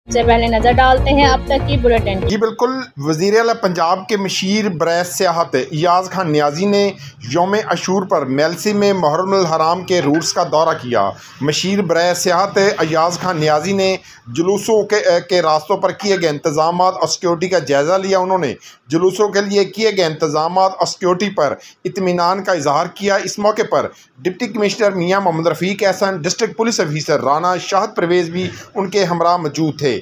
से पहले नजर डालते हैं अब तक की बुलेटिन। जी बिल्कुल, वज़ीर आला पंजाब के मशीर बरए सियाहत अयाज खान नियाज़ी ने यौम अशूर पर मेलसी में मुहर्रमुल हराम के रूट्स का दौरा किया। मशीर बरए सियाहत अयाज खान नियाज़ी ने जुलूसों के रास्तों पर किए गए इंतजाम और सिक्योरिटी का जायज़ा लिया। उन्होंने जुलूसों के लिए किए गए इंतजाम और सिक्योरिटी पर इत्मीनान का इजहार किया। इस मौके पर deputy commissioner Mian Mohammad Rafiq Ehsan, district police officer Rana Shahid Parvez भी उनके हमरा मौजूद थे।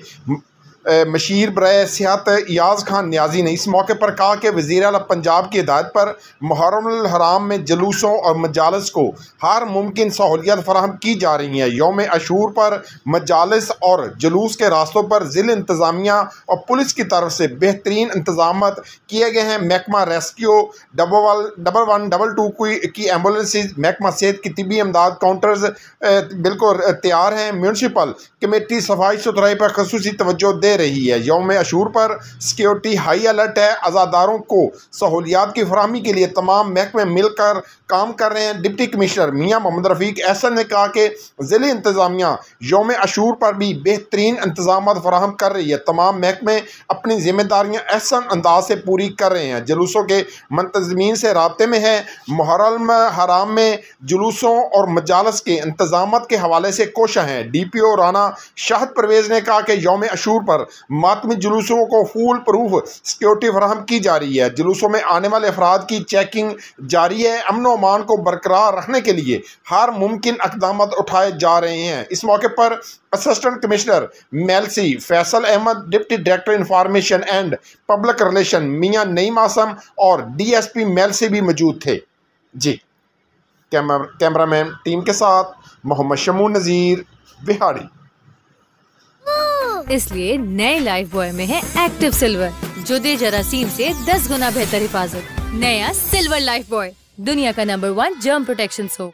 मशीर बरए सियाहत अयाज खान नियाज़ी ने इस मौके पर कहा कि वज़ीर आला पंजाब की हिदायत पर मुहर्रमुल हराम में जुलूसों और मजालिस को हर मुमकिन सहूलियत फराहम की जा रही है। यौम अशूर पर मजालिस और जुलूस के रास्तों पर ज़िला इंतज़ामिया और पुलिस की तरफ से बेहतरीन इंतजाम किए गए हैं। महकमा रेस्क्यू 1122 की एम्बुलेंसेज, महकमा सेहत की तिबी इमदाद काउंटर्स बिल्कुल तैयार हैं। म्यूनसिपल कमेटी सफाई सुथराई पर खसूसी तवज्जो दे रही है। यौम अशूर पर सिक्योरिटी हाई अलर्ट है। अज़ादारों को सहूलियात की फराहमी के लिए तमाम महकमे मिलकर काम कर रहे हैं। डिप्टी कमिश्नर मियाँ मोहम्मद रफ़ीक एहसन ने कहा कि ज़िला इंतज़ामिया यौम अशूर पर भी बेहतरीन इंतजाम फराहम कर रही है। तमाम महकमे अपनी जिम्मेदारियाँ एहसन अंदाज से पूरी कर रहे हैं। जुलूसों के मुंतज़मीन से राब्ते में है। मुहर्रम हराम में जुलूसों और मजालस के इंतजाम के हवाले से कोशा हैं। DPO राना शाहद परवेज़ ने कहा कि यौम अशूर पर मातमी जुलूसों को फूल प्रूफ सिक्योरिटी फराहम की जा रही है। जुलूसों में आने वाले अफराद की चेकिंग जारी है। अमन व अमान को बरकरार रखने के लिए हर मुमकिन इक़दाम उठाए जा रहे हैं। इस मौके पर असिस्टेंट कमिश्नर मेलसी Faisal Ahmed, deputy director information and public relation Mian Naeem Assam और DSP मेलसी भी मौजूद थे। जी, कैमरामैन टीम के साथ मोहम्मद शमू नज़ीर, बिहाड़ी। इसलिए नए लाइफ बॉय में है एक्टिव सिल्वर, जो दे जरासीम से 10 गुना बेहतर हिफाजत। नया सिल्वर लाइफ बॉय, दुनिया का नंबर 1 जर्म प्रोटेक्शन सोप।